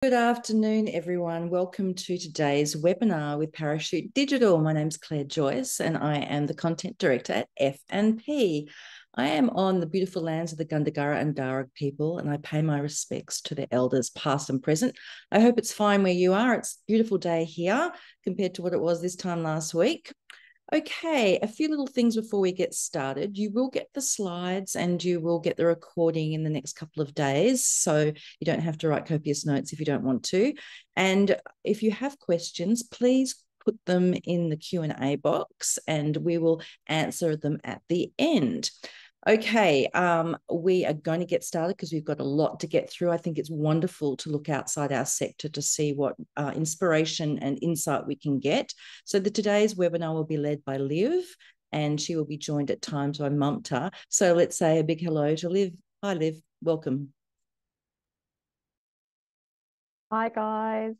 Good afternoon, everyone. Welcome to today's webinar with Parachute Digital. My name's Claire Joyce, and I am the Content Director at F&P. I am on the beautiful lands of the Gundagara and Darug people, and I pay my respects to their elders, past and present. I hope it's fine where you are. It's a beautiful day here compared to what it was this time last week. Okay, a few little things before we get started. You will get the slides and you will get the recording in the next couple of days. So you don't have to write copious notes if you don't want to. And if you have questions, please put them in the Q&A box and we will answer them at the end. Okay, we are going to get started because we've got a lot to get through. I think it's wonderful to look outside our sector to see what inspiration and insight we can get. So today's webinar will be led by Liv, and she will be joined at times by Mamta. So let's say a big hello to Liv. Hi, Liv. Welcome. Hi, guys.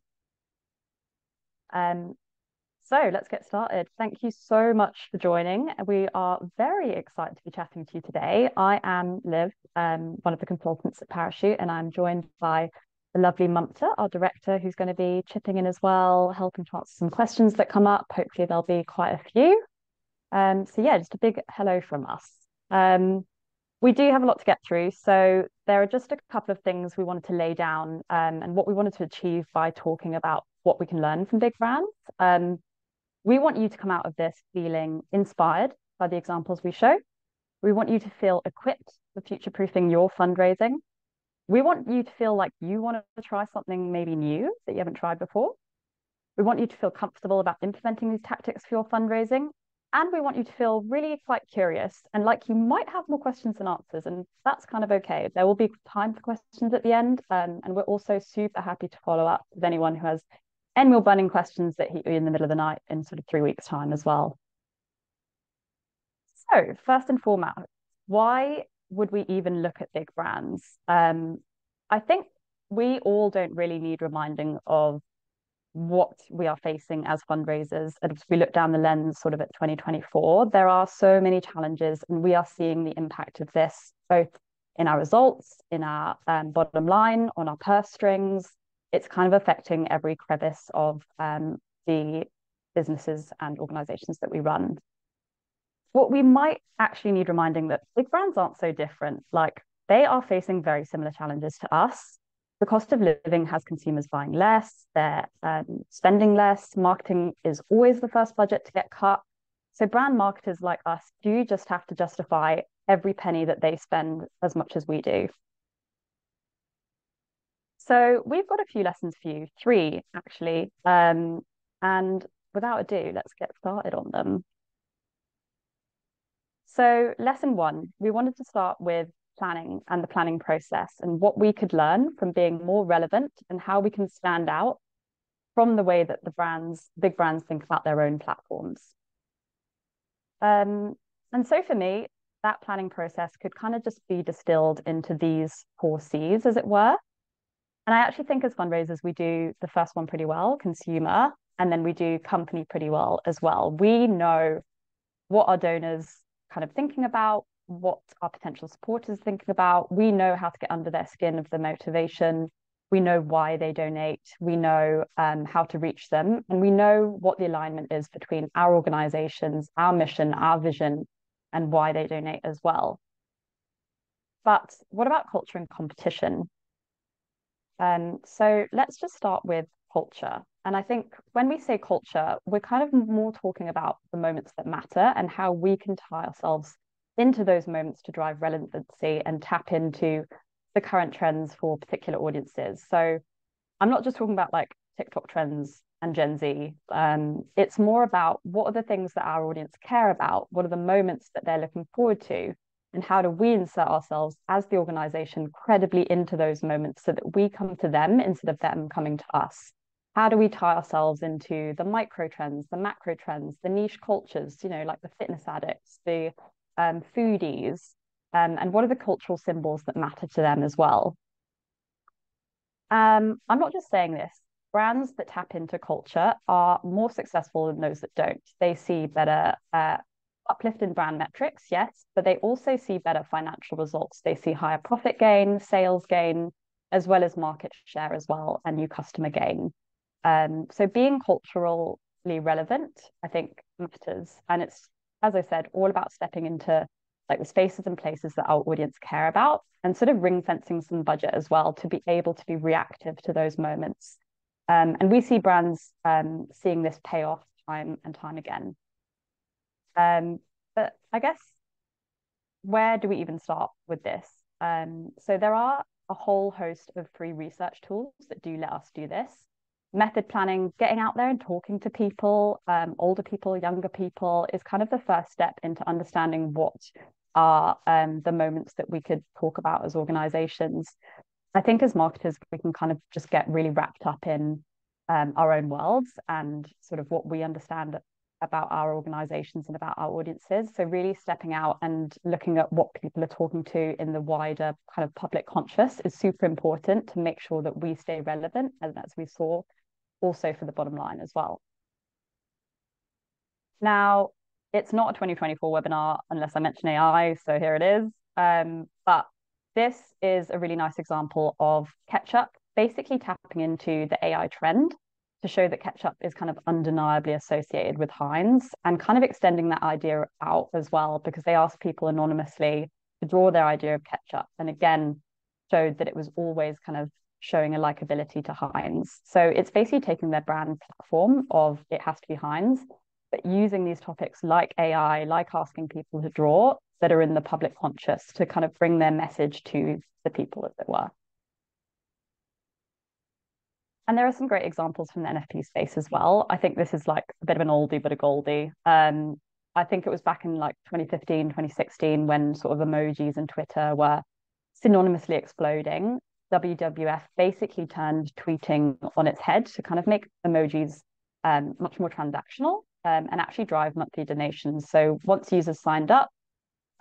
So let's get started. Thank you so much for joining. We are very excited to be chatting to you today. I am Liv, one of the consultants at Parachute, and I'm joined by the lovely Mamta, our director, who's going to be chipping in as well, helping to answer some questions that come up. Hopefully there'll be quite a few. So yeah, just a big hello from us. We do have a lot to get through, so there are just a couple of things we wanted to lay down and what we wanted to achieve by talking about what we can learn from big brands. We want you to come out of this feeling inspired by the examples we show. We want you to feel equipped for future-proofing your fundraising. We want you to feel like you want to try something maybe new that you haven't tried before. We want you to feel comfortable about implementing these tactics for your fundraising. And we want you to feel really quite curious and like you might have more questions than answers. And that's kind of okay. There will be time for questions at the end. And we're also super happy to follow up with anyone who has any more burning questions that hit you in the middle of the night in sort of 3 weeks' time as well. So first and foremost, why would we even look at big brands? I think we all don't really need reminding of what we are facing as fundraisers. And if we look down the lens sort of at 2024, there are so many challenges, and we are seeing the impact of this both in our results, in our bottom line, on our purse strings. It's kind of affecting every crevice of the businesses and organizations that we run. What we might actually need reminding that big brands aren't so different. Like they are facing very similar challenges to us. The cost of living has consumers buying less, they're spending less. Marketing is always the first budget to get cut. So brand marketers like us do just have to justify every penny that they spend as much as we do. So we've got a few lessons for you, 3 actually. And without ado, let's get started on them. So lesson 1, we wanted to start with planning and the planning process and what we could learn from being more relevant and how we can stand out from the way that big brands think about their own platforms. And so for me, that planning process could kind of just be distilled into these 4 C's, as it were. And I actually think as fundraisers, we do the first one pretty well, consumer, and then we do company pretty well as well. We know what our donors kind of thinking about, what our potential supporters are thinking about. We know how to get under their skin of the motivation. We know why they donate. We know how to reach them. And we know what the alignment is between our organizations, our mission, our vision, and why they donate as well. But what about culture and competition? So let's just start with culture. And I think when we say culture, we're kind of more talking about the moments that matter and how we can tie ourselves into those moments to drive relevancy and tap into the current trends for particular audiences. So I'm not just talking about like TikTok trends and Gen Z. It's more about what are the things that our audience care about? What are the moments that they're looking forward to? And how do we insert ourselves as the organization credibly into those moments so that we come to them instead of them coming to us? How do we tie ourselves into the micro trends, the macro trends, the niche cultures, like the fitness addicts, the foodies, and what are the cultural symbols that matter to them as well? I'm not just saying this. Brands that tap into culture are more successful than those that don't. They see better uplift in brand metrics, yes, but they also see better financial results. They see higher profit gain, sales gain, as well as market share as well and new customer gain. So being culturally relevant, I think, matters. And it's, as I said, all about stepping into like the spaces and places that our audience care about and sort of ring fencing some budget as well to be able to be reactive to those moments. And we see brands seeing this pay off time and time again. But I guess, where do we even start with this? So there are a whole host of free research tools that do let us do this. Method planning, getting out there and talking to people, older people, younger people, is kind of the first step into understanding what are the moments that we could talk about as organizations. I think as marketers, we can kind of just get really wrapped up in our own worlds and sort of what we understand about our organizations and about our audiences. So really stepping out and looking at what people are talking to in the wider kind of public conscious is super important to make sure that we stay relevant, and as we saw, also for the bottom line as well. Now, it's not a 2024 webinar unless I mention AI, so here it is. But this is a really nice example of ketchup basically tapping into the AI trend to show that ketchup is kind of undeniably associated with Heinz, and kind of extending that idea out as well, because they asked people anonymously to draw their idea of ketchup, and again showed that it was always kind of showing a likability to Heinz. So it's basically taking their brand platform of it has to be Heinz, but using these topics like AI, like asking people to draw, that are in the public conscious to kind of bring their message to the people, as it were. And there are some great examples from the NFT space as well. I think this is like a bit of an oldie but a goldie. I think it was back in like 2015, 2016 when sort of emojis and Twitter were synonymously exploding. WWF basically turned tweeting on its head to kind of make emojis much more transactional and actually drive monthly donations. So once users signed up,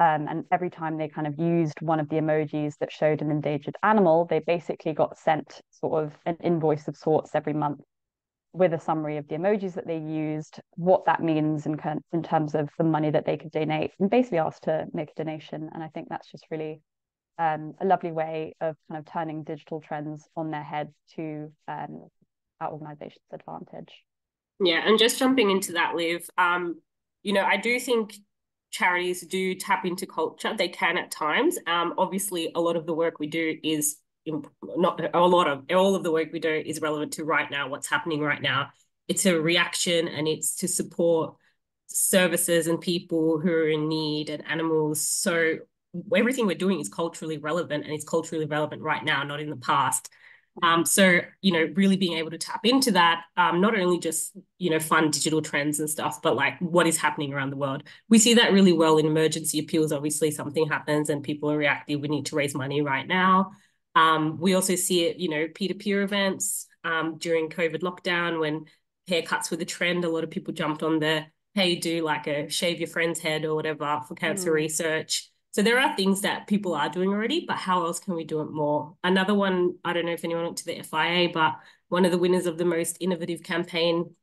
and every time they kind of used one of the emojis that showed an endangered animal, they basically got sent sort of an invoice of sorts every month with a summary of the emojis that they used, what that means in terms of the money that they could donate, and basically asked to make a donation. And I think that's just really a lovely way of kind of turning digital trends on their head to our organization's advantage. Yeah, and just jumping into that, Liv, I do think charities do tap into culture. They can at times. Obviously, a lot of the work we do is not a lot of all of the work we do is relevant to right now, what's happening right now. It's a reaction, and it's to support services and people who are in need and animals. So everything we're doing is culturally relevant, and it's culturally relevant right now, not in the past. So, really being able to tap into that, not only just, fun digital trends and stuff, but like what is happening around the world. We see that really well in emergency appeals. Obviously, something happens and people are reactive. We need to raise money right now. We also see it, peer-to-peer events during COVID lockdown when haircuts were the trend. A lot of people jumped on the, hey, do like a shave your friend's head or whatever for cancer research. So there are things that people are doing already, but how else can we do it more? Another one, I don't know if anyone went to the FIA, but one of the winners of the most innovative campaign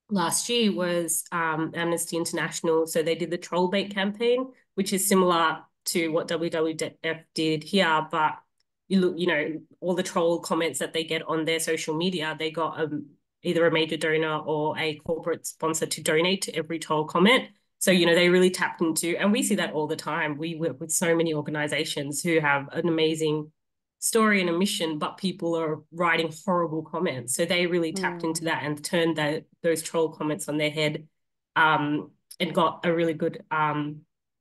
last year was Amnesty International. So they did the troll bait campaign, which is similar to what WWF did here, but all the troll comments that they get on their social media, they got either a major donor or a corporate sponsor to donate to every troll comment. So, they really tapped into, and we see that all the time. We work with so many organizations who have an amazing story and a mission, but people are writing horrible comments. So they really tapped into that and turned those troll comments on their head and got a really good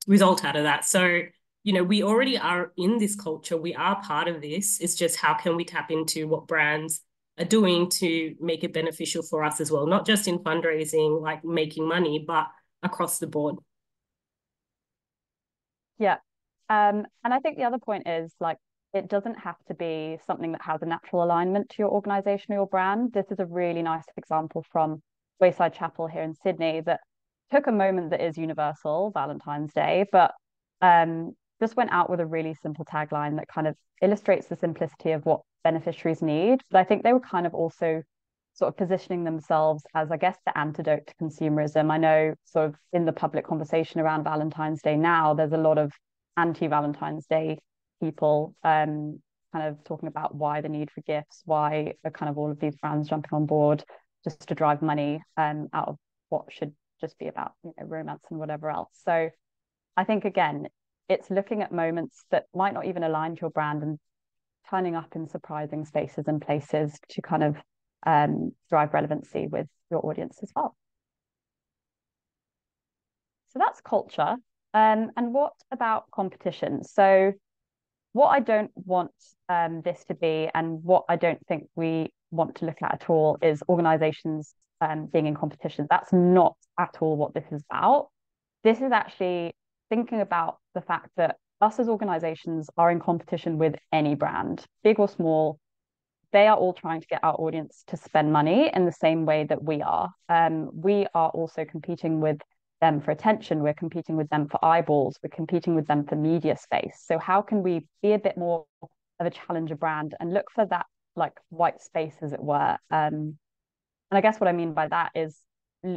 result out of that. So, we already are in this culture. We are part of this. It's just how can we tap into what brands are doing to make it beneficial for us as well, not just in fundraising, like making money, but across the board. Yeah. And I think the other point is like, it doesn't have to be something that has a natural alignment to your organization or your brand. This is a really nice example from Wayside Chapel here in Sydney that took a moment that is universal, Valentine's Day, but just went out with a really simple tagline that kind of illustrates the simplicity of what beneficiaries need. But I think they were kind of also sort of positioning themselves as, I guess, the antidote to consumerism. I know sort of in the public conversation around Valentine's Day now, there's a lot of anti-Valentine's Day people kind of talking about why the need for gifts, why are kind of all of these brands jumping on board just to drive money out of what should just be about, you know, romance and whatever else. So I think, again, it's looking at moments that might not even align to your brand and turning up in surprising spaces and places to kind of drive relevancy with your audience as well. So that's culture. And what about competition? So what I don't want this to be, and what I don't think we want to look at all, is organizations being in competition. That's not at all what this is about. This is actually thinking about the fact that us as organizations are in competition with any brand, big or small. They are all trying to get our audience to spend money in the same way that we are. We are also competing with them for attention. We're competing with them for eyeballs. We're competing with them for media space. So how can we be a bit more of a challenger brand and look for that like white space, as it were? And I guess what I mean by that is,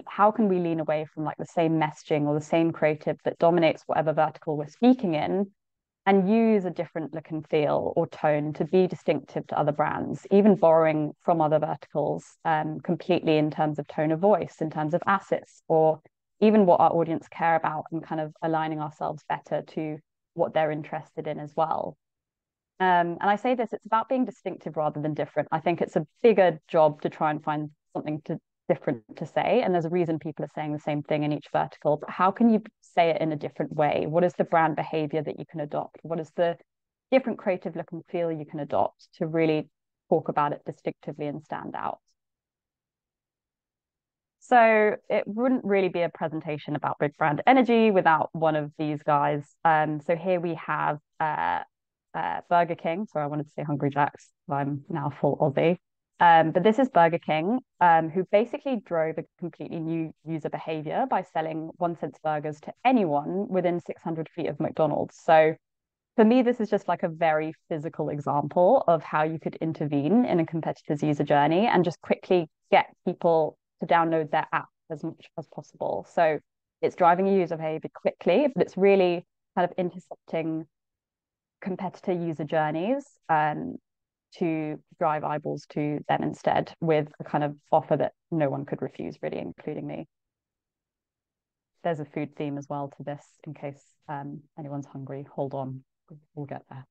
how can we lean away from like the same messaging or the same creative that dominates whatever vertical we're speaking in, and use a different look and feel or tone to be distinctive to other brands, even borrowing from other verticals completely in terms of tone of voice, in terms of assets, or even what our audience care about, and kind of aligning ourselves better to what they're interested in as well. And I say this, it's about being distinctive rather than different. I think it's a bigger job to try and find something different to say. And there's a reason people are saying the same thing in each vertical. But how can you say it in a different way? What is the brand behavior that you can adopt? What is the different creative look and feel you can adopt to really talk about it distinctively and stand out? So it wouldn't really be a presentation about big brand energy without one of these guys. So here we have Burger King. Sorry, I wanted to say Hungry Jack's. I'm now full Aussie. But this is Burger King, who basically drove a completely new user behavior by selling 1 cent burgers to anyone within 600 feet of McDonald's. So for me, this is just like a very physical example of how you could intervene in a competitor's user journey and just quickly get people to download their app as much as possible. So it's driving a user behavior quickly, but it's really kind of intercepting competitor user journeys to drive eyeballs to them instead, with a kind of offer that no one could refuse, really, including me. There's a food theme as well to this, in case anyone's hungry. Hold on, we'll get there.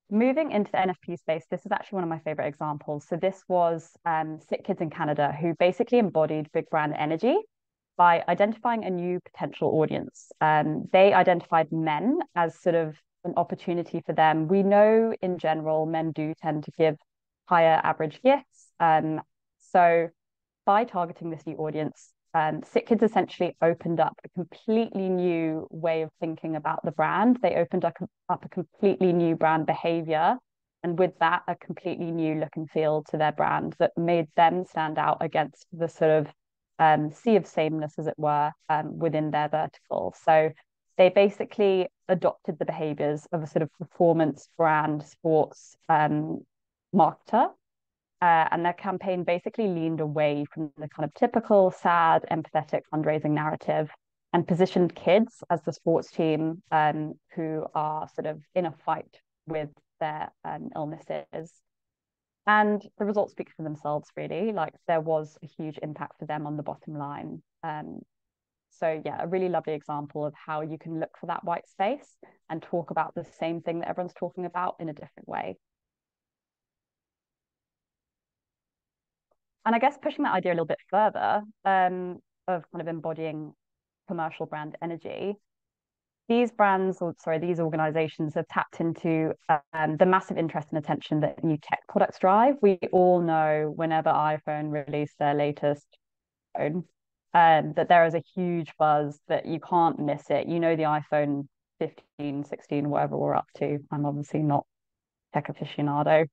Moving into the NFP space, this is actually one of my favorite examples. So this was Sick Kids in Canada, who basically embodied big brand energy by identifying a new potential audience. They identified men as sort of an opportunity for them. We know in general, men do tend to give higher average gifts. So by targeting this new audience, Sick Kids essentially opened up a completely new way of thinking about the brand. They opened up a completely new brand behavior, and with that, a completely new look and feel to their brand that made them stand out against the sort of sea of sameness, as it were, within their vertical. So they basically adopted the behaviors of a sort of performance brand sports marketer. And their campaign basically leaned away from the kind of typical sad, empathetic fundraising narrative and positioned kids as the sports team who are sort of in a fight with their illnesses. And the results speak for themselves, really. Like, there was a huge impact for them on the bottom line. So yeah, a really lovely example of how you can look for that white space and talk about the same thing that everyone's talking about in a different way. And I guess pushing that idea a little bit further, of kind of embodying commercial brand energy, these organizations have tapped into the massive interest and attention that new tech products drive. We all know whenever iPhone released their latest phone, that there is a huge buzz that you can't miss it. You know, the iPhone 15, 16, whatever we're up to. I'm obviously not tech aficionado.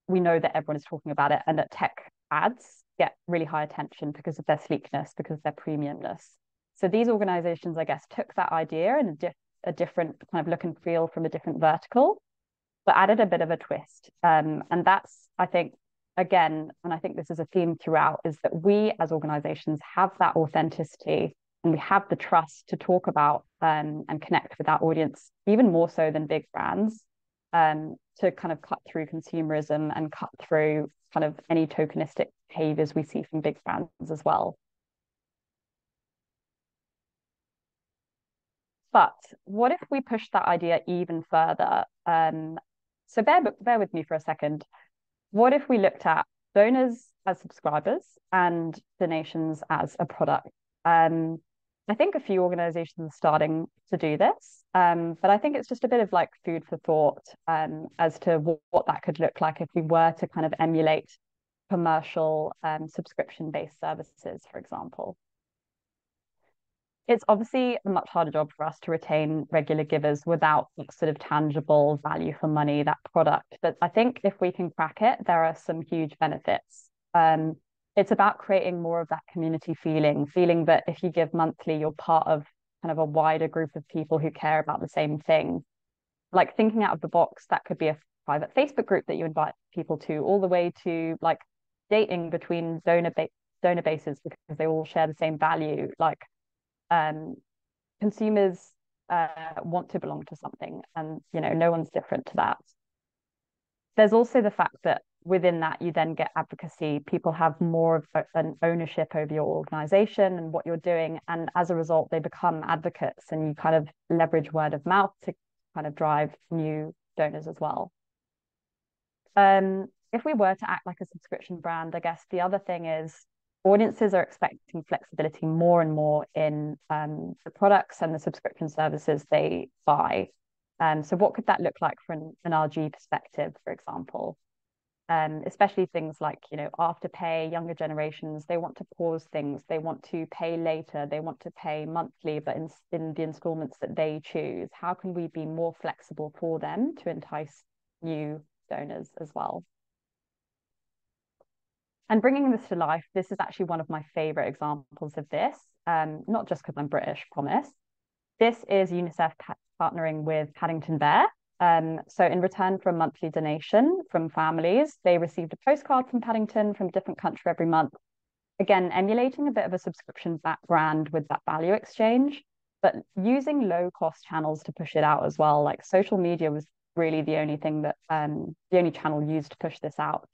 We know that everyone is talking about it, and that tech ads get really high attention because of their sleekness, because of their premiumness. So these organizations, I guess, took that idea and a different kind of look and feel from a different vertical, but added a bit of a twist. And that's, I think, again, and I think this is a theme throughout, is that we as organizations have that authenticity and we have the trust to talk about and connect with that audience, even more so than big brands, to kind of cut through consumerism and cut through kind of any tokenistic behaviors we see from big brands as well. But what if we push that idea even further? So bear with me for a second. What if we looked at donors as subscribers and donations as a product? I think a few organizations are starting to do this, but I think it's just a bit of like food for thought as to what that could look like if we were to kind of emulate commercial subscription-based services, for example. It's obviously a much harder job for us to retain regular givers without sort of tangible value for money, that product. But I think if we can crack it, there are some huge benefits. It's about creating more of that community feeling that if you give monthly, you're part of kind of a wider group of people who care about the same thing. Like thinking out of the box, that could be a private Facebook group that you invite people to, all the way to like dating between donor bases because they all share the same value. Like consumers want to belong to something, and no one's different to that. There's also the fact that within that you then get advocacy. People have more of an ownership over your organization and what you're doing, and as a result they become advocates, and you kind of leverage word of mouth to kind of drive new donors as well. If we were to act like a subscription brand, I guess the other thing is audiences are expecting flexibility more and more in the products and the subscription services they buy. So what could that look like from an RG perspective, for example? Especially things like, afterpay, younger generations, they want to pause things, they want to pay later, they want to pay monthly, but in the installments that they choose. How can we be more flexible for them to entice new donors as well? And bringing this to life, this is actually one of my favorite examples of this, not just because I'm British, promise. This is UNICEF partnering with Paddington Bear. So in return for a monthly donation from families, they received a postcard from Paddington from a different country every month. Again, emulating a bit of a subscription brand with that value exchange, but using low-cost channels to push it out as well. Like social media was really the only thing that, the only channel used to push this out.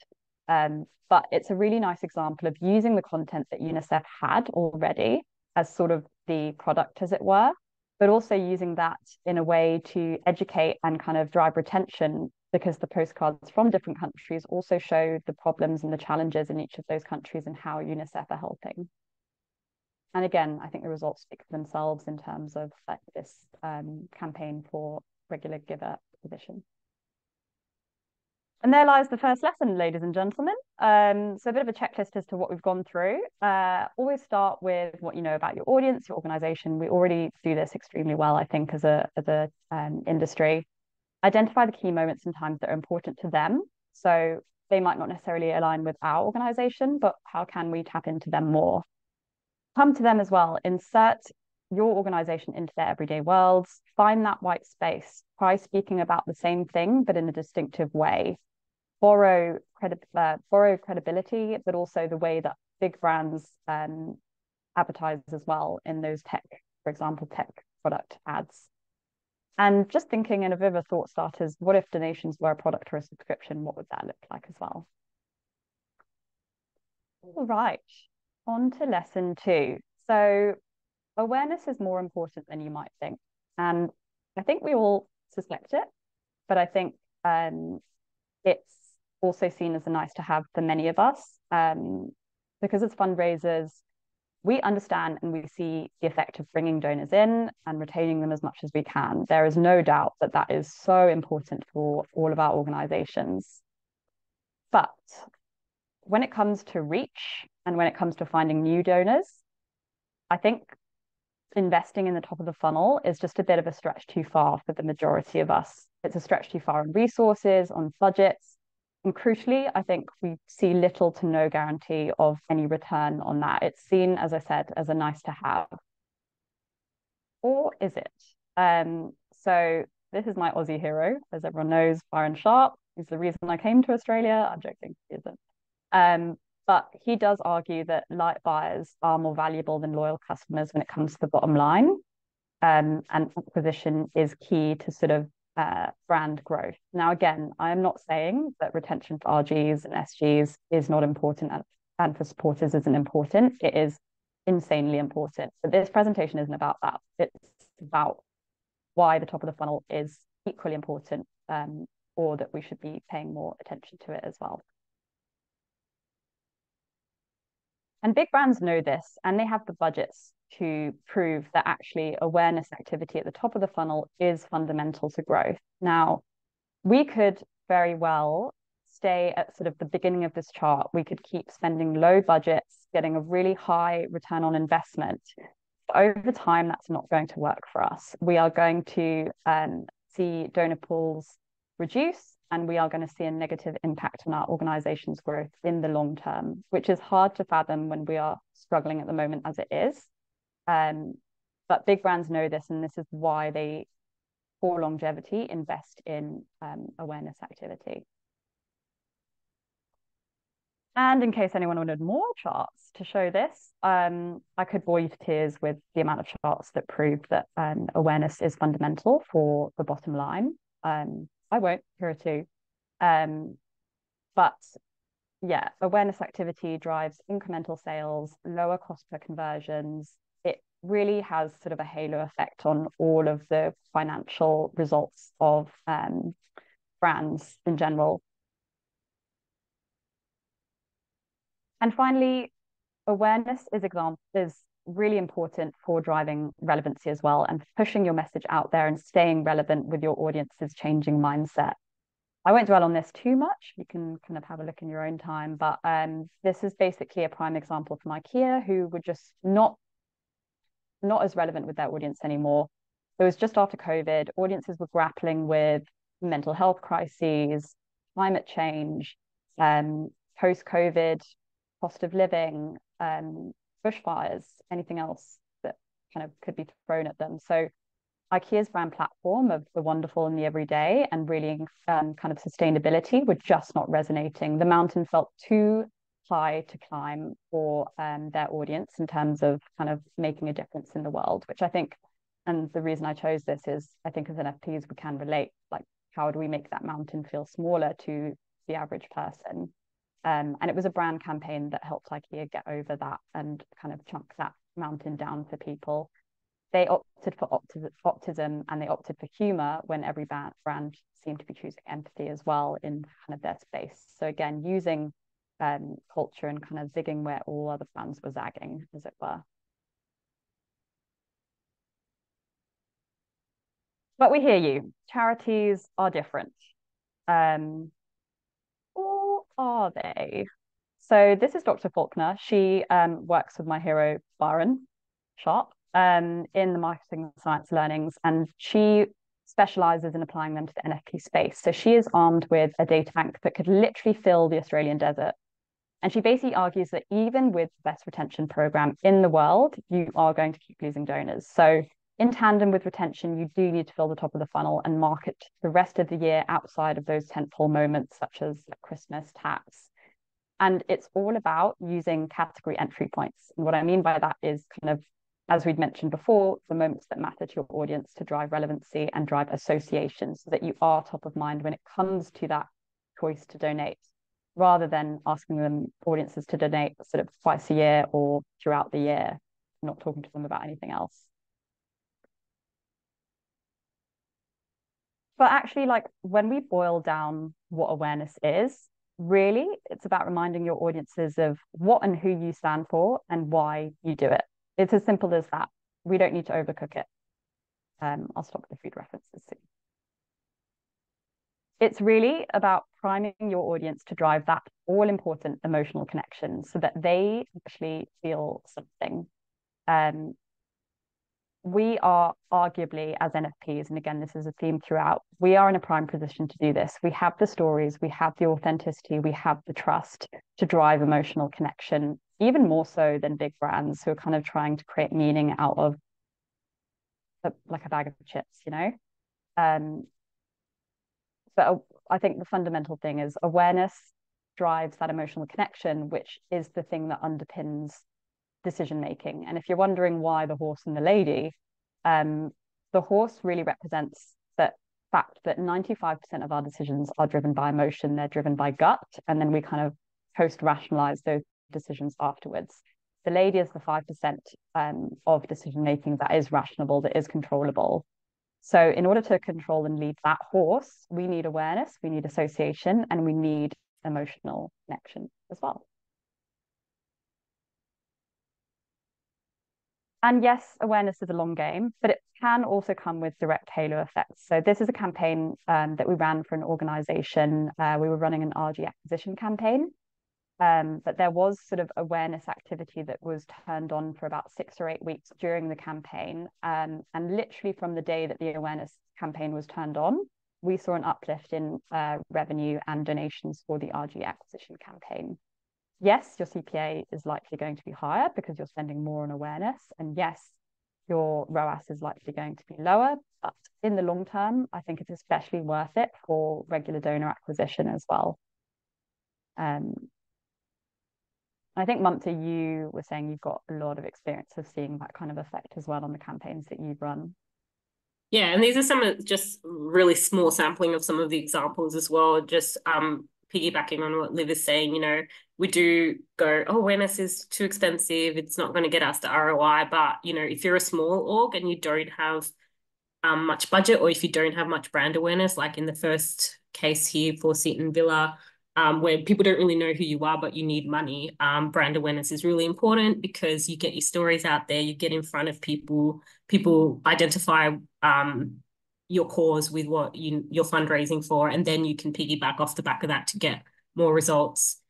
But it's a really nice example of using the content that UNICEF had already as sort of the product, as it were, but also using that in a way to educate and kind of drive retention, because the postcards from different countries also show the problems and the challenges in each of those countries and how UNICEF are helping. And again, I think the results speak for themselves in terms of like this campaign for regular giver acquisition. And there lies the first lesson, ladies and gentlemen. So a bit of a checklist as to what we've gone through. Always start with what you know about your audience, your organization. We already do this extremely well, I think, as a industry. Identify the key moments and times that are important to them. So they might not necessarily align with our organization, but how can we tap into them more? Come to them as well. Insert your organization into their everyday worlds. Find that white space. Try speaking about the same thing, but in a distinctive way. Borrow credibility, but also the way that big brands advertise as well in those tech, for example, tech product ads. And just thinking in a bit of a thought starters, what if donations were a product or a subscription? What would that look like as well? All right, on to lesson 2. So awareness is more important than you might think. And I think we all suspect it, but I think it's also seen as a nice to have for many of us, because as fundraisers, we understand and we see the effect of bringing donors in and retaining them as much as we can. There is no doubt that that is so important for all of our organizations. But when it comes to reach and when it comes to finding new donors, I think investing in the top of the funnel is just a bit of a stretch too far for the majority of us. It's a stretch too far on resources, on budgets. And crucially, I think we see little to no guarantee of any return on that. It's seen, as I said, as a nice to have. Or is it? So this is my Aussie hero, as everyone knows, Byron Sharp. He's the reason I came to Australia. I'm joking, he isn't. But he does argue that light buyers are more valuable than loyal customers when it comes to the bottom line. and acquisition is key to sort of brand growth. Now, again, I am not saying that retention for RGs and SGs is not important and for supporters isn't important. It is insanely important. But this presentation isn't about that. It's about why the top of the funnel is equally important, or that we should be paying more attention to it as well. And big brands know this, and they have the budgets to prove that actually awareness activity at the top of the funnel is fundamental to growth. Now, we could very well stay at sort of the beginning of this chart. We could keep spending low budgets, getting a really high return on investment. But over time, that's not going to work for us. We are going to see donor pools reduce, and we are going to see a negative impact on our organization's growth in the long term, which is hard to fathom when we are struggling at the moment as it is. But big brands know this, and this is why they, for longevity, invest in awareness activity. And in case anyone wanted more charts to show this, I could bore you to tears with the amount of charts that prove that awareness is fundamental for the bottom line. I won't, here are two. But yeah, awareness activity drives incremental sales, lower cost per conversions. It really has sort of a halo effect on all of the financial results of brands in general. And finally, awareness is really important for driving relevancy as well, and pushing your message out there and staying relevant with your audience's changing mindset. I won't dwell on this too much. You can kind of have a look in your own time, but this is basically a prime example from IKEA, who were just not as relevant with their audience anymore. It was just after COVID. Audiences were grappling with mental health crises, climate change, post-COVID, cost of living, bushfires, anything else that kind of could be thrown at them. So IKEA's brand platform of the wonderful and the everyday and really kind of sustainability were just not resonating. The mountain felt too high to climb for their audience in terms of kind of making a difference in the world, which I think, and the reason I chose this is I think as NFPs we can relate, like how do we make that mountain feel smaller to the average person? And it was a brand campaign that helped IKEA get over that and kind of chunk that mountain down for people. They opted for optimism, and they opted for humor when every brand seemed to be choosing empathy as well in kind of their space. So again, using culture and kind of zigging where all other brands were zagging, as it were. But we hear you. Charities are different. Or are they? So this is Dr. Faulkner. She works with my hero, Byron Sharp, in the marketing science learnings, and she specializes in applying them to the NFP space. So she is armed with a data bank that could literally fill the Australian desert. And she basically argues that even with the best retention program in the world, you are going to keep losing donors. So in tandem with retention, you do need to fill the top of the funnel and market the rest of the year outside of those tentpole moments, such as Christmas, tax. And it's all about using category entry points. And what I mean by that is kind of, as we'd mentioned before, the moments that matter to your audience to drive relevancy and drive association so that you are top of mind when it comes to that choice to donate, rather than asking them audiences to donate sort of twice a year or throughout the year, not talking to them about anything else. But actually, like when we boil down what awareness is, really, it's about reminding your audiences of what and who you stand for and why you do it. It's as simple as that. We don't need to overcook it. I'll stop with the food references soon. It's really about priming your audience to drive that all-important emotional connection so that they actually feel something. We are arguably, as NFPs, and again, this is a theme throughout, we are in a prime position to do this. We have the stories, we have the authenticity, we have the trust to drive emotional connection, even more so than big brands who are kind of trying to create meaning out of like a bag of chips, you know? But I think the fundamental thing is awareness drives that emotional connection, which is the thing that underpins decision making. And if you're wondering why the horse and the lady, The horse really represents the fact that 95% of our decisions are driven by emotion, they're driven by gut, and then we kind of post-rationalize those decisions afterwards. The lady is the 5% of decision making that is rationable, that is controllable. So in order to control and lead that horse, we need awareness, we need association, and we need emotional connection as well. And yes, awareness is a long game, but it can also come with direct halo effects. So this is a campaign that we ran for an organization. We were running an RG acquisition campaign, but there was sort of awareness activity that was turned on for about 6 or 8 weeks during the campaign. And literally from the day that the awareness campaign was turned on, we saw an uplift in revenue and donations for the RG acquisition campaign. Yes, your CPA is likely going to be higher because you're spending more on awareness. And yes, your ROAS is likely going to be lower. But in the long term, I think it's especially worth it for regular donor acquisition as well. I think, Mamta, you were saying you've got a lot of experience of seeing that kind of effect as well on the campaigns that you've run. Yeah, and these are some of just really small sampling of some of the examples as well. Just piggybacking on what Liv is saying, you know, we do go, oh, awareness is too expensive. It's not going to get us the ROI. But, you know, if you're a small org and you don't have much budget, or if you don't have much brand awareness, like in the first case here for Seton Villa, where people don't really know who you are, but you need money, brand awareness is really important because you get your stories out there, you get in front of people, people identify your cause with what you're fundraising for, and then you can piggyback off the back of that to get more results.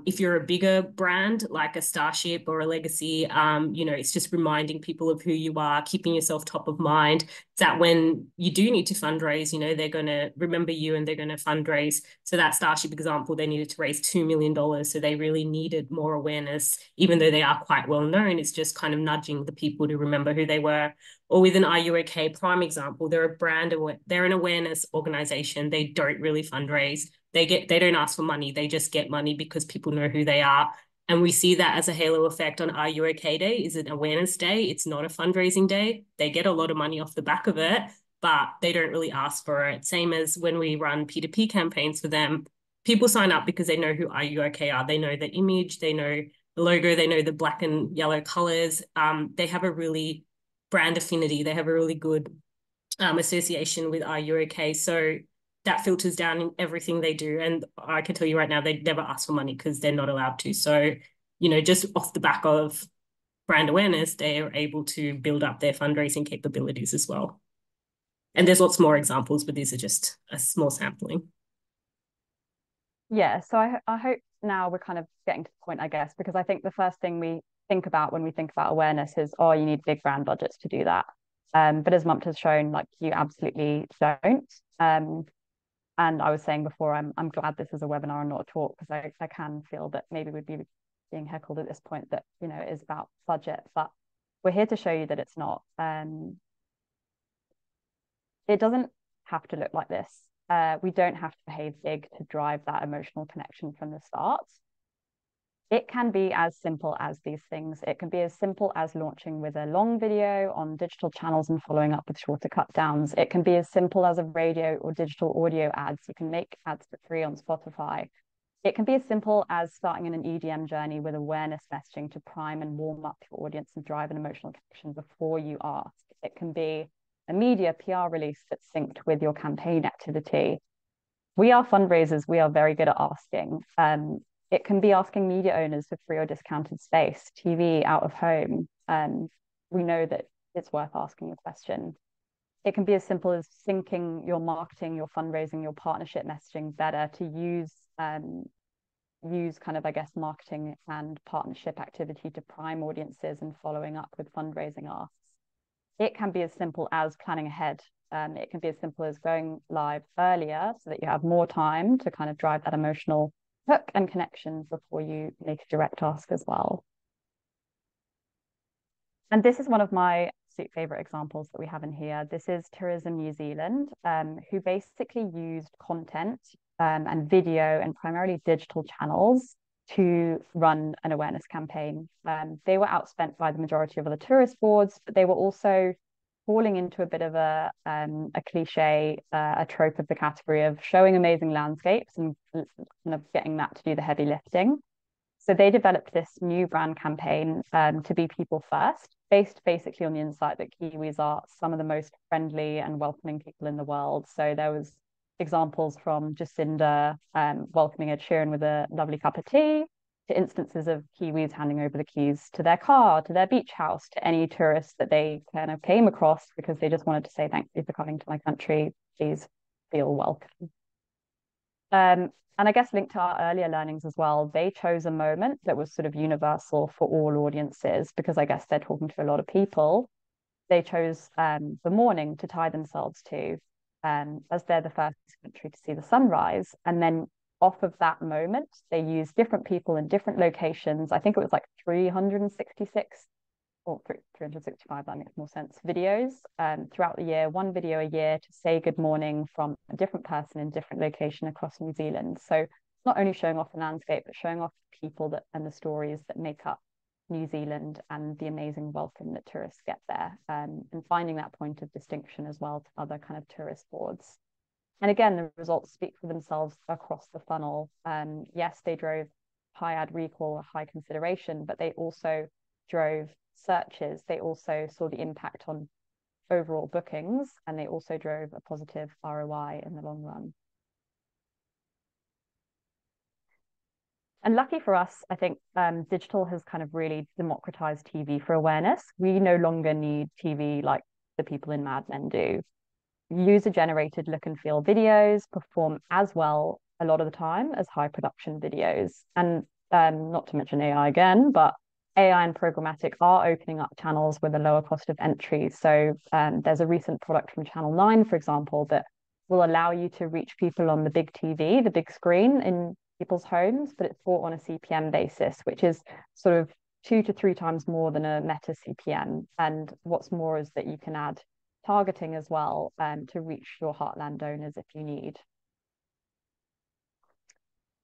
If you're a bigger brand like a Starship or a Legacy, you know, it's just reminding people of who you are, keeping yourself top of mind, that when you do need to fundraise, you know, they're going to remember you and they're going to fundraise. So that Starship example, they needed to raise $2 million. So they really needed more awareness, even though they are quite well known. It's just kind of nudging the people to remember who they were. Or with an Are You OK prime example, they're a brand, they're an awareness organization. They don't really fundraise. They don't ask for money. They just get money because people know who they are. And we see that as a halo effect on Are You OK Day. Is an awareness day. It's not a fundraising day. They get a lot of money off the back of it, but they don't really ask for it. Same as when we run P2P campaigns for them. People sign up because they know who Are You OK are. They know the image, they know the logo, they know the black and yellow colors. They have a really brand affinity. They have a really good association with Are You OK? So that filters down in everything they do. And I can tell you right now, they never ask for money because they're not allowed to. So, you know, just off the back of brand awareness, they are able to build up their fundraising capabilities as well. And there's lots more examples, but these are just a small sampling. Yeah, so I hope now we're kind of getting to the point, I guess, because I think the first thing we think about when we think about awareness is, oh, you need big brand budgets to do that. But as Mamta has shown, like, you absolutely don't. And I was saying before, I'm glad this is a webinar and not a talk, because I can feel that maybe we'd be being heckled at this point that, you know, it is about budget, but we're here to show you that it's not. It doesn't have to look like this. We don't have to behave big to drive that emotional connection from the start. It can be as simple as these things. It can be as simple as launching with a long video on digital channels and following up with shorter cut downs. It can be as simple as a radio or digital audio ads. You can make ads for free on Spotify. It can be as simple as starting in an EDM journey with awareness messaging to prime and warm up your audience and drive an emotional connection before you ask. It can be a media PR release that's synced with your campaign activity. We are fundraisers. We are very good at asking. It can be asking media owners for free or discounted space, TV, out of home. We know that it's worth asking a question. It can be as simple as syncing your marketing, your fundraising, your partnership messaging better to use kind of, I guess, marketing and partnership activity to prime audiences and following up with fundraising asks. It can be as simple as planning ahead. It can be as simple as going live earlier so that you have more time to kind of drive that emotional hook and connection before you make a direct ask as well. And this is one of my absolute favorite examples that we have in here. This is Tourism New Zealand, who basically used content and video and primarily digital channels to run an awareness campaign. They were outspent by the majority of other tourist boards, but they were also falling into a bit of a cliche, a trope of the category of showing amazing landscapes and kind of getting that to do the heavy lifting. So they developed this new brand campaign to be people first, based basically on the insight that Kiwis are some of the most friendly and welcoming people in the world. So there was examples from Jacinda welcoming Ed Sheeran with a lovely cup of tea, to instances of Kiwis handing over the keys to their car, to their beach house, to any tourists that they kind of came across because they just wanted to say, thank you for coming to my country. Please feel welcome. And I guess linked to our earlier learnings as well, they chose a moment that was sort of universal for all audiences because I guess they're talking to a lot of people. They chose the morning to tie themselves to as they're the first country to see the sunrise. And then off of that moment, they used different people in different locations. I think it was like 366 or 365, that makes more sense, videos throughout the year, one video a year to say good morning from a different person in different location across New Zealand. So not only showing off the landscape, but showing off people that and the stories that make up New Zealand and the amazing welcome that tourists get there, and finding that point of distinction as well to other kind of tourist boards. And again, the results speak for themselves across the funnel. Yes, they drove high ad recall, high consideration, but they also drove searches. They also saw the impact on overall bookings, and they also drove a positive ROI in the long run. And lucky for us, I think digital has kind of really democratized TV for awareness. We no longer need TV like the people in Mad Men do. User-generated look and feel videos perform as well a lot of the time as high production videos. And not to mention AI again, but AI and programmatic are opening up channels with a lower cost of entry. So there's a recent product from Channel 9, for example, that will allow you to reach people on the big TV, the big screen in people's homes, but it's bought on a CPM basis, which is sort of 2 to 3 times more than a Meta CPM. And what's more is that you can add targeting as well to reach your heartland donors if you need.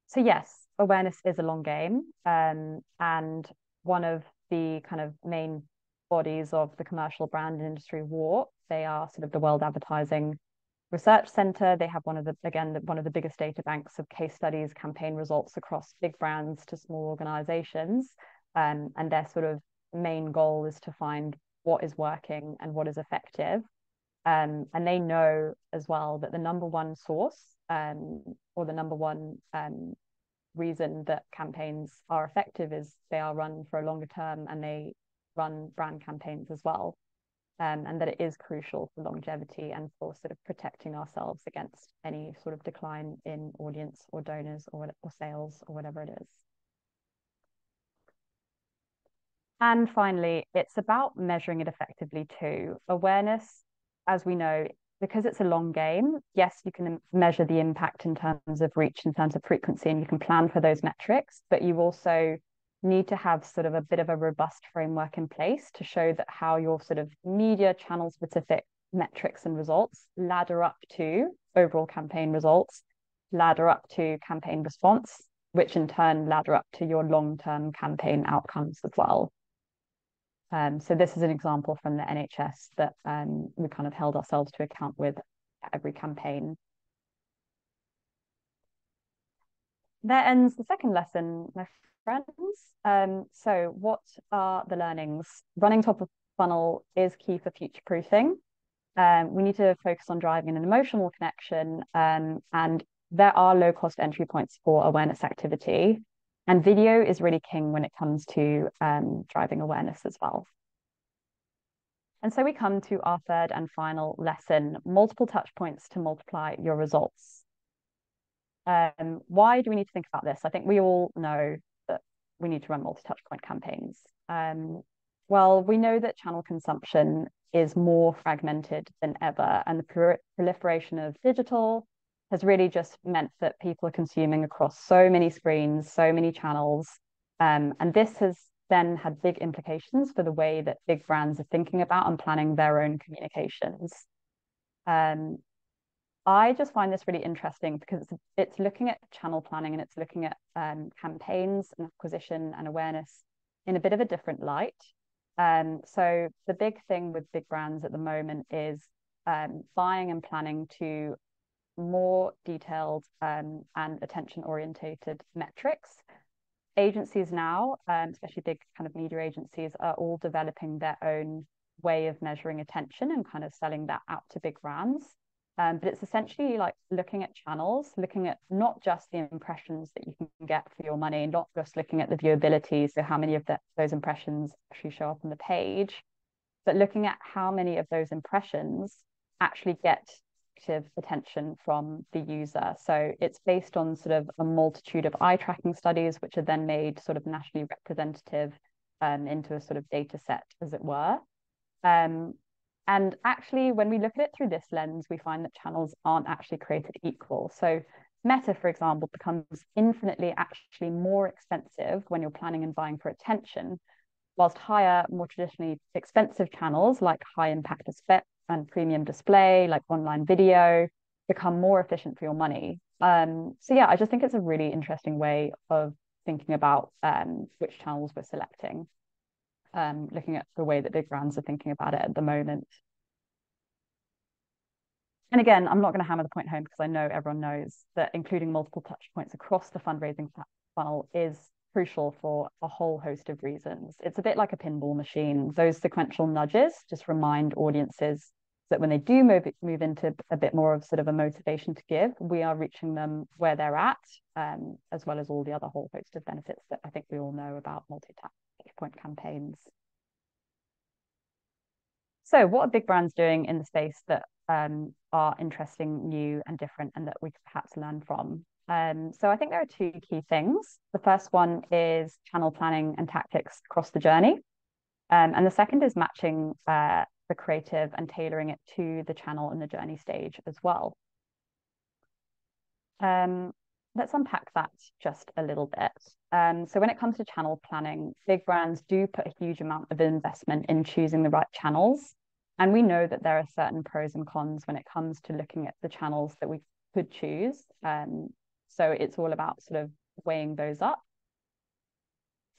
So yes, awareness is a long game, and one of the kind of main bodies of the commercial brand industry WARC. They are sort of the World Advertising Research Center. They have one of the biggest data banks of case studies, campaign results across big brands to small organizations. And their sort of main goal is to find what is working and what is effective. And they know as well that the number one source or the number one reason that campaigns are effective is they are run for a longer term and they run brand campaigns as well. And that it is crucial for longevity and for sort of protecting ourselves against any sort of decline in audience or donors or sales or whatever it is. And finally, it's about measuring it effectively too. Awareness, as we know, because it's a long game, yes, you can measure the impact in terms of reach, in terms of frequency, and you can plan for those metrics, but you also need to have sort of a bit of a robust framework in place to show that how your sort of media channel specific metrics and results ladder up to overall campaign results, ladder up to campaign response, which in turn ladder up to your long-term campaign outcomes as well. So this is an example from the NHS that we kind of held ourselves to account with every campaign. That ends the second lesson, my friends. So what are the learnings? Running top of funnel is key for future-proofing. We need to focus on driving an emotional connection, and there are low-cost entry points for awareness activity. And video is really king when it comes to driving awareness as well. And so we come to our third and final lesson, multiple touch points to multiply your results. Why do we need to think about this? I think we all know that we need to run multi-touch point campaigns. Well, we know that channel consumption is more fragmented than ever, and the proliferation of digital has really just meant that people are consuming across so many screens, so many channels. And this has then had big implications for the way that big brands are thinking about and planning their own communications. I just find this really interesting because it's looking at channel planning and it's looking at campaigns and acquisition and awareness in a bit of a different light. So the big thing with big brands at the moment is buying and planning to more detailed and attention orientated metrics. Agencies now, especially big kind of media agencies, are all developing their own way of measuring attention and kind of selling that out to big brands. But it's essentially like looking at channels, looking at not just the impressions that you can get for your money, not just looking at the viewability, so how many of those impressions actually show up on the page, but looking at how many of those impressions actually get active attention from the user. So it's based on sort of a multitude of eye tracking studies, which are then made sort of nationally representative into a sort of data set, as it were. And actually, when we look at it through this lens, we find that channels aren't actually created equal. So Meta, for example, becomes infinitely actually more expensive when you're planning and buying for attention, whilst higher, more traditionally expensive channels like high impact display and premium display, like online video, become more efficient for your money. So yeah, I just think it's a really interesting way of thinking about which channels we're selecting, looking at the way that big brands are thinking about it at the moment. And again, I'm not going to hammer the point home because I know everyone knows that including multiple touch points across the fundraising funnel is crucial for a whole host of reasons. It's a bit like a pinball machine. Those sequential nudges just remind audiences that when they do move into a bit more of sort of a motivation to give, we are reaching them where they're at, as well as all the other whole host of benefits that I think we all know about multi-touch point campaigns. So what are big brands doing in the space that are interesting, new and different, and that we could perhaps learn from? So I think there are two key things. The first one is channel planning and tactics across the journey. And the second is matching the creative and tailoring it to the channel and the journey stage as well. Let's unpack that just a little bit. So when it comes to channel planning, big brands do put a huge amount of investment in choosing the right channels. And we know that there are certain pros and cons when it comes to looking at the channels that we could choose. So it's all about sort of weighing those up.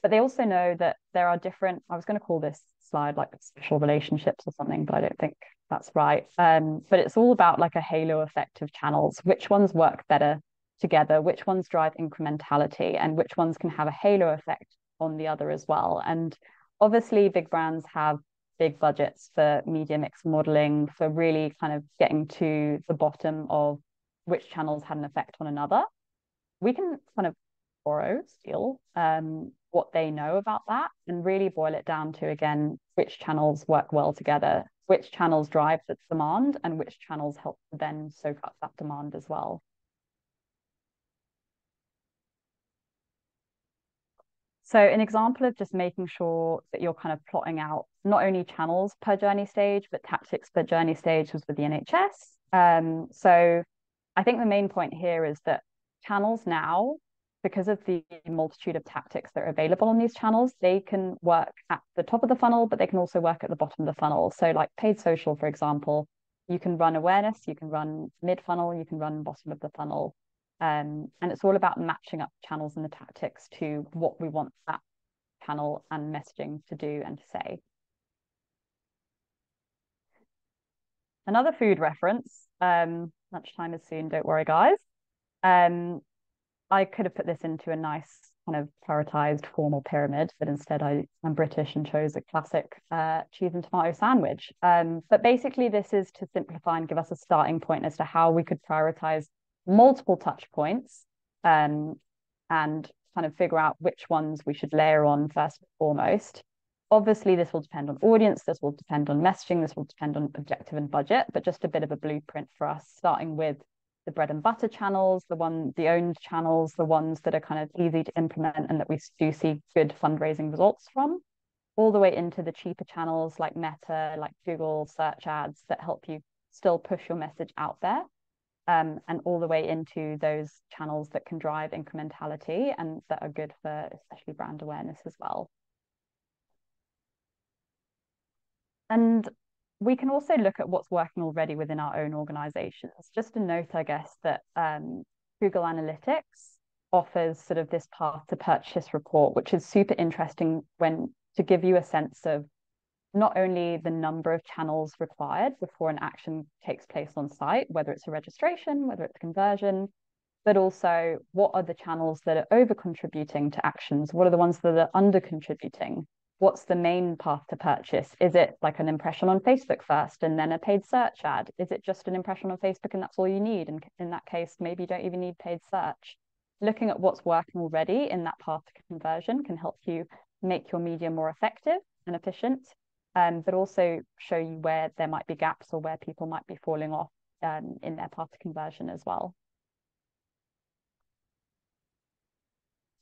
But they also know that there are different, I was going to call this slide like special relationships or something, but I don't think that's right. But it's all about like a halo effect of channels. Which ones work better together? Which ones drive incrementality? And which ones can have a halo effect on the other as well? And obviously big brands have big budgets for media mix modeling, for really kind of getting to the bottom of which channels had an effect on another. We can kind of steal what they know about that and really boil it down to, again, which channels work well together, which channels drive the demand, and which channels help then soak up that demand as well. So an example of just making sure that you're kind of plotting out not only channels per journey stage, but tactics per journey stage was with the NHS. So I think the main point here is that channels now, because of the multitude of tactics that are available on these channels, they can work at the top of the funnel, but they can also work at the bottom of the funnel. So like paid social, for example, you can run awareness, you can run mid-funnel, you can run bottom of the funnel. And it's all about matching up channels and the tactics to what we want that channel and messaging to do and to say. Another food reference, lunchtime is soon, don't worry, guys. I could have put this into a nice kind of prioritized formal pyramid, but instead I'm British and chose a classic cheese and tomato sandwich. But basically this is to simplify and give us a starting point as to how we could prioritize multiple touch points and kind of figure out which ones we should layer on first and foremost. Obviously, this will depend on audience, this will depend on messaging, this will depend on objective and budget, but just a bit of a blueprint for us, starting with the bread and butter channels, the owned channels, the ones that are kind of easy to implement and that we do see good fundraising results from, all the way into the cheaper channels like Meta, like Google search ads that help you still push your message out there. And all the way into those channels that can drive incrementality and that are good for especially brand awareness as well. And we can also look at what's working already within our own organizations. Just a note, I guess, that Google Analytics offers sort of this path to purchase report, which is super interesting to give you a sense of not only the number of channels required before an action takes place on site, whether it's a registration, whether it's a conversion, but also what are the channels that are over contributing to actions? What are the ones that are under contributing? What's the main path to purchase? Is it like an impression on Facebook first and then a paid search ad? Is it just an impression on Facebook and that's all you need? And in that case, maybe you don't even need paid search. Looking at what's working already in that path to conversion can help you make your media more effective and efficient, but also show you where there might be gaps or where people might be falling off in their path to conversion as well.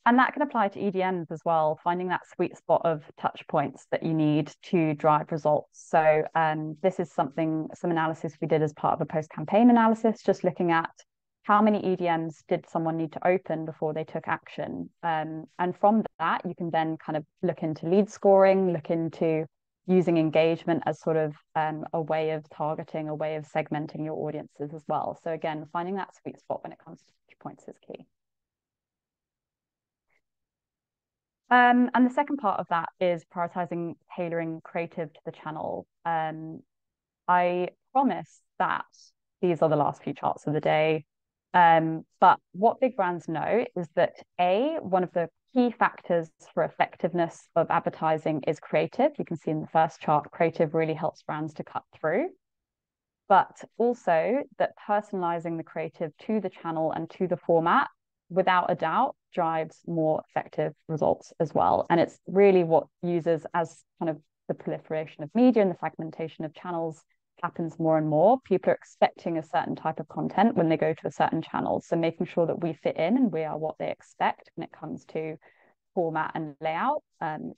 And that can apply to EDMs as well, finding that sweet spot of touch points that you need to drive results. So this is some analysis we did as part of a post-campaign analysis, just looking at how many EDMs did someone need to open before they took action. And from that, you can then kind of look into lead scoring, look into using engagement as sort of a way of targeting, a way of segmenting your audiences as well. So again, finding that sweet spot when it comes to touch points is key. And the second part of that is prioritizing tailoring creative to the channel. I promise that these are the last few charts of the day. But what big brands know is that one of the key factors for effectiveness of advertising is creative. You can see in the first chart, creative really helps brands to cut through. But also that personalizing the creative to the channel and to the format, without a doubt, drives more effective results as well. And it's really what users, as kind of the proliferation of media and the fragmentation of channels happens more and more, people are expecting a certain type of content when they go to a certain channel. So making sure that we fit in and we are what they expect when it comes to format and layout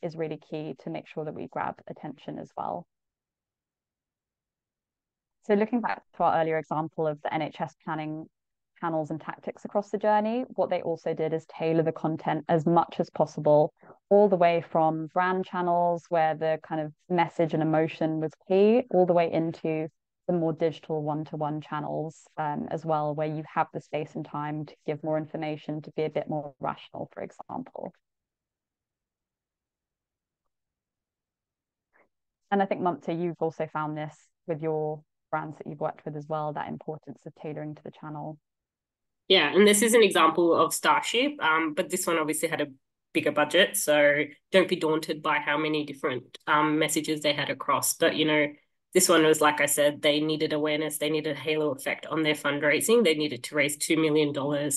is really key to make sure that we grab attention as well. So looking back to our earlier example of the NHS planning channels and tactics across the journey, what they also did is tailor the content as much as possible, all the way from brand channels where the kind of message and emotion was key, all the way into the more digital one-to-one channels as well, where you have the space and time to give more information, to be a bit more rational, for example. And I think, Mamta, you've also found this with your brands that you've worked with as well, that importance of tailoring to the channel. Yeah, and this is an example of Starship, but this one obviously had a bigger budget, so don't be daunted by how many different messages they had across. But, you know, this one was, like I said, they needed awareness, they needed a halo effect on their fundraising, they needed to raise $2 million.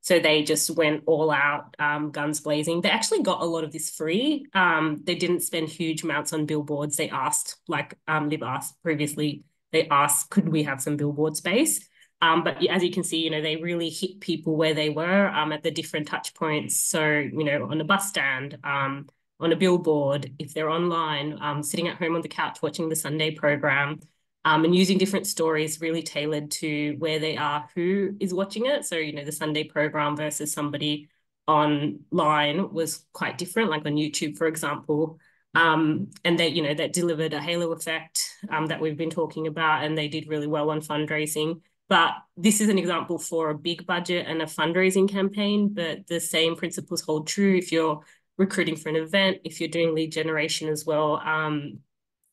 So they just went all out, guns blazing. They actually got a lot of this free. They didn't spend huge amounts on billboards. They asked, like Liv asked previously, they asked, could we have some billboard space? But as you can see, you know, they really hit people where they were at the different touch points. So, you know, on a bus stand, on a billboard, if they're online, sitting at home on the couch watching the Sunday program, and using different stories really tailored to where they are, who is watching it. So, you know, the Sunday program versus somebody online was quite different, like on YouTube, for example. And they, you know, that delivered a halo effect that we've been talking about, and they did really well on fundraising. But this is an example for a big budget and a fundraising campaign, but the same principles hold true if you're recruiting for an event, if you're doing lead generation as well,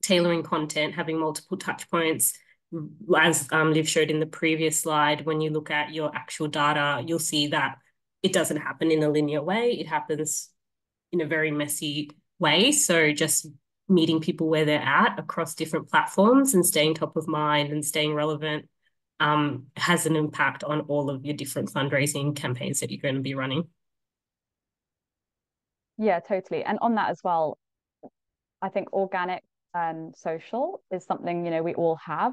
tailoring content, having multiple touch points. As Liv showed in the previous slide, when you look at your actual data, you'll see that it doesn't happen in a linear way. It happens in a very messy way. So just meeting people where they're at across different platforms and staying top of mind and staying relevant has an impact on all of your different fundraising campaigns that you're going to be running. Yeah, totally. And on that as well, I think organic social is something, you know, we all have.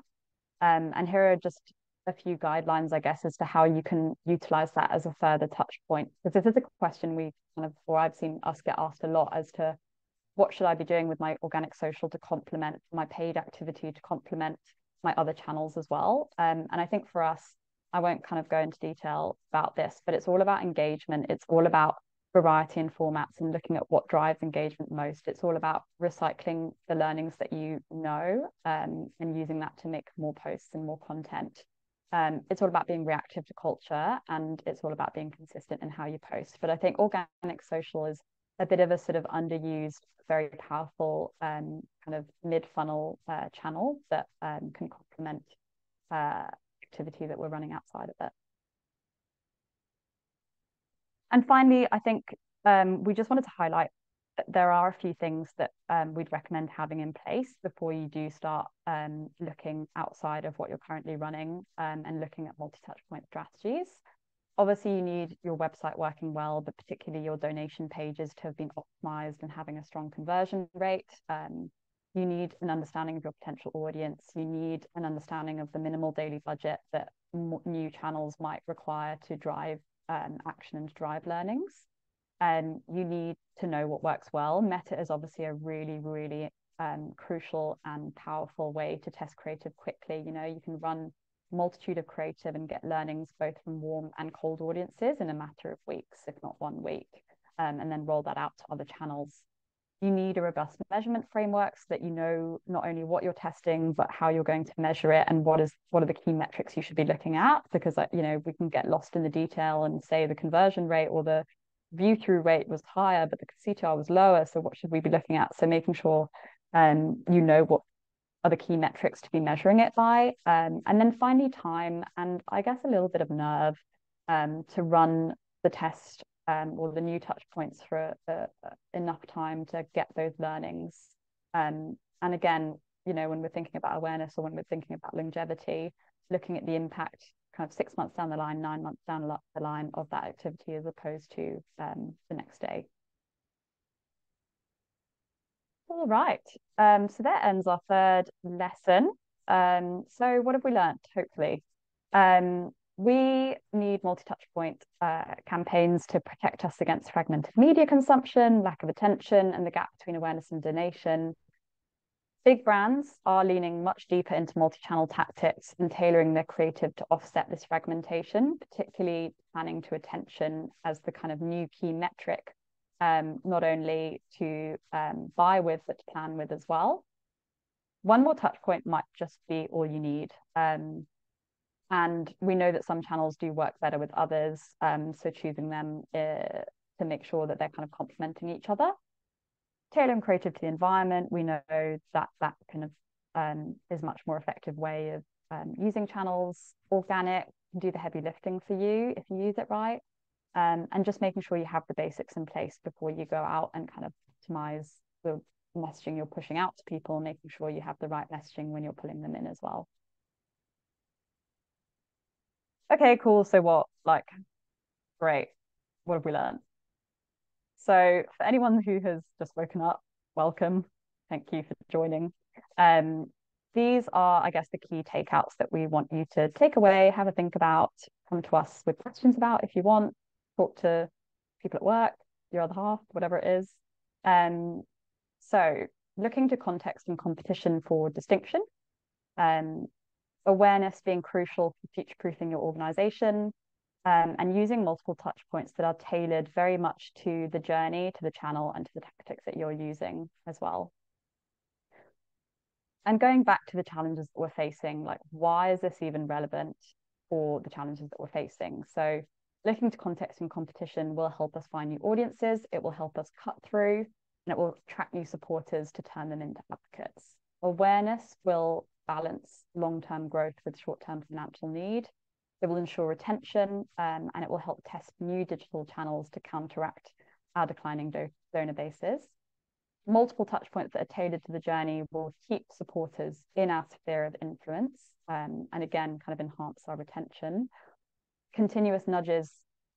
And here are just a few guidelines, I guess, as to how you can utilize that as a further touch point. Because this is a question we kind of, or I've seen us get asked a lot as to what should I be doing with my organic social to complement my paid activity, to complement my other channels as well. And I think for us, I won't kind of go into detail about this, but it's all about engagement. It's all about variety and formats and looking at what drives engagement most. It's all about recycling the learnings that you know and using that to make more posts and more content. It's all about being reactive to culture, and it's all about being consistent in how you post. But I think organic social is a bit of a sort of underused, very powerful kind of mid-funnel channel that can complement activity that we're running outside of it. And finally, I think we just wanted to highlight that there are a few things that we'd recommend having in place before you do start looking outside of what you're currently running and looking at multi-touch point strategies. Obviously, you need your website working well, but particularly your donation pages to have been optimized and having a strong conversion rate. You need an understanding of your potential audience. You need an understanding of the minimal daily budget that new channels might require to drive action and drive learnings. And you need to know what works well. Meta is obviously a really, really crucial and powerful way to test creative quickly. You know, you can run multitude of creative and get learnings both from warm and cold audiences in a matter of weeks, if not 1 week, and then roll that out to other channels. You need a robust measurement framework so that you know not only what you're testing, but how you're going to measure it and what are the key metrics you should be looking at, because you know, we can get lost in the detail and say the conversion rate or the view through rate was higher, but the CTR was lower. So what should we be looking at? So making sure you know what are the key metrics to be measuring it by. And then finally, time and I guess a little bit of nerve to run the test or the new touch points for enough time to get those learnings. And again, you know, when we're thinking about awareness or when we're thinking about longevity, looking at the impact kind of 6 months down the line, 9 months down the line of that activity as opposed to the next day. All right, so that ends our third lesson. So what have we learned, hopefully? We need multi-touch point campaigns to protect us against fragmented media consumption, lack of attention, and the gap between awareness and donation. Big brands are leaning much deeper into multi-channel tactics and tailoring their creative to offset this fragmentation, particularly planning to attention as the kind of new key metric, not only to buy with, but to plan with as well. One more touch point might just be all you need. And we know that some channels do work better with others, so choosing them to make sure that they're kind of complementing each other. Tailoring creative to the environment, we know that that kind of is a much more effective way of using channels. Organic can do the heavy lifting for you if you use it right. And just making sure you have the basics in place before you go out and kind of optimize the messaging you're pushing out to people, making sure you have the right messaging when you're pulling them in as well. Okay, cool. So what, great. What have we learned? So for anyone who has just woken up, welcome. Thank you for joining. These are, I guess, the key takeouts that we want you to take away, have a think about, come to us with questions about if you want, talk to people at work, your other half, whatever it is. So looking to context and competition for distinction, awareness being crucial for future-proofing your organization, and using multiple touch points that are tailored very much to the journey, to the channel, and to the tactics that you're using as well. And going back to the challenges that we're facing, like, why is this even relevant for the challenges that we're facing? So looking to context and competition will help us find new audiences, it will help us cut through, and it will attract new supporters to turn them into advocates. Awareness will balance long-term growth with short-term financial need. It will ensure retention, and it will help test new digital channels to counteract our declining donor bases. Multiple touch points that are tailored to the journey will keep supporters in our sphere of influence, and again, kind of enhance our retention. Continuous nudges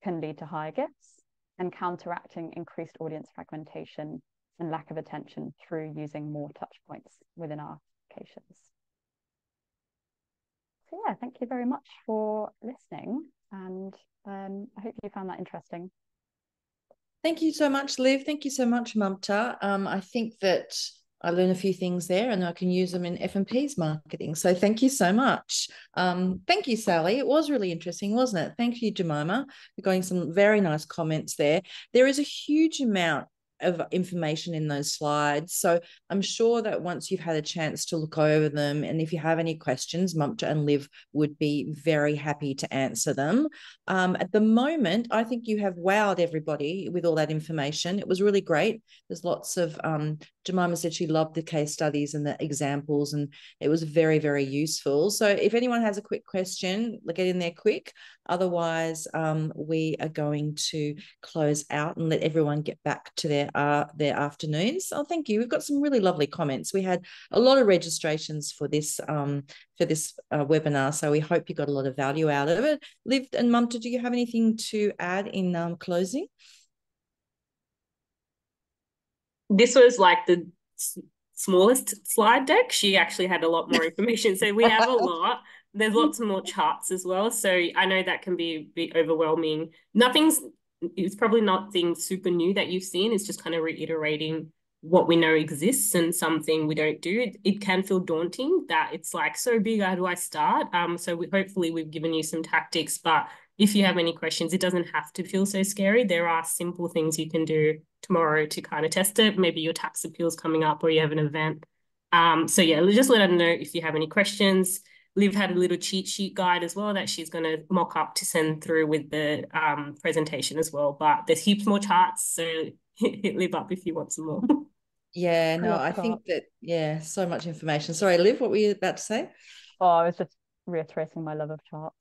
can lead to higher gifts, and counteracting increased audience fragmentation and lack of attention through using more touch points within our applications. So yeah, thank you very much for listening, and I hope you found that interesting. Thank you so much, Liv. Thank you so much, Mamta. I think that I learned a few things there and I can use them in F&P's marketing. So thank you so much. Thank you, Sally. It was really interesting, wasn't it? Thank you, Jemima. We're getting some very nice comments there. There is a huge amount of information in those slides. So I'm sure that once you've had a chance to look over them, and if you have any questions, Mamta and Liv would be very happy to answer them. At the moment, I think you have wowed everybody with all that information. It was really great. There's lots of, Jemima said she loved the case studies and the examples, and it was very, very useful. So if anyone has a quick question, get in there quick. Otherwise, we are going to close out and let everyone get back to their afternoons. Oh, thank you. We've got some really lovely comments. We had a lot of registrations for this webinar, so we hope you got a lot of value out of it. Liv and Mamta, do you have anything to add in closing? This was like the smallest slide deck. She actually had a lot more information. So we have a lot. There's lots more charts as well. So I know that can be a bit overwhelming. It's probably nothing super new that you've seen. It's just kind of reiterating what we know exists and something we don't do. It can feel daunting that it's like so big, how do I start? So hopefully we've given you some tactics, but if you have any questions, it doesn't have to feel so scary. There are simple things you can do tomorrow to kind of test it. Maybe your tax appeal's coming up or you have an event. So yeah, just let us know if you have any questions. Liv had a little cheat sheet guide as well that she's going to mock up to send through with the presentation as well. But there's heaps more charts, so hit Liv up if you want some more. Yeah, no, I think that, yeah, so much information. Sorry, Liv, what were you about to say? Oh, I was just reiterating my love of charts.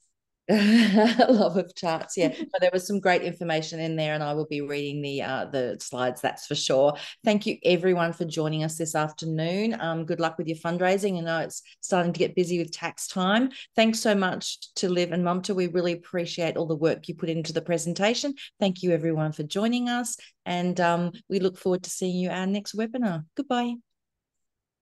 Love of charts, yeah. But there was some great information in there, and I will be reading the slides, that's for sure. Thank you everyone for joining us this afternoon. Good luck with your fundraising. I know it's starting to get busy with tax time. Thanks so much to Liv and Mamta. We really appreciate all the work you put into the presentation. Thank you everyone for joining us, and we look forward to seeing you at our next webinar. Goodbye.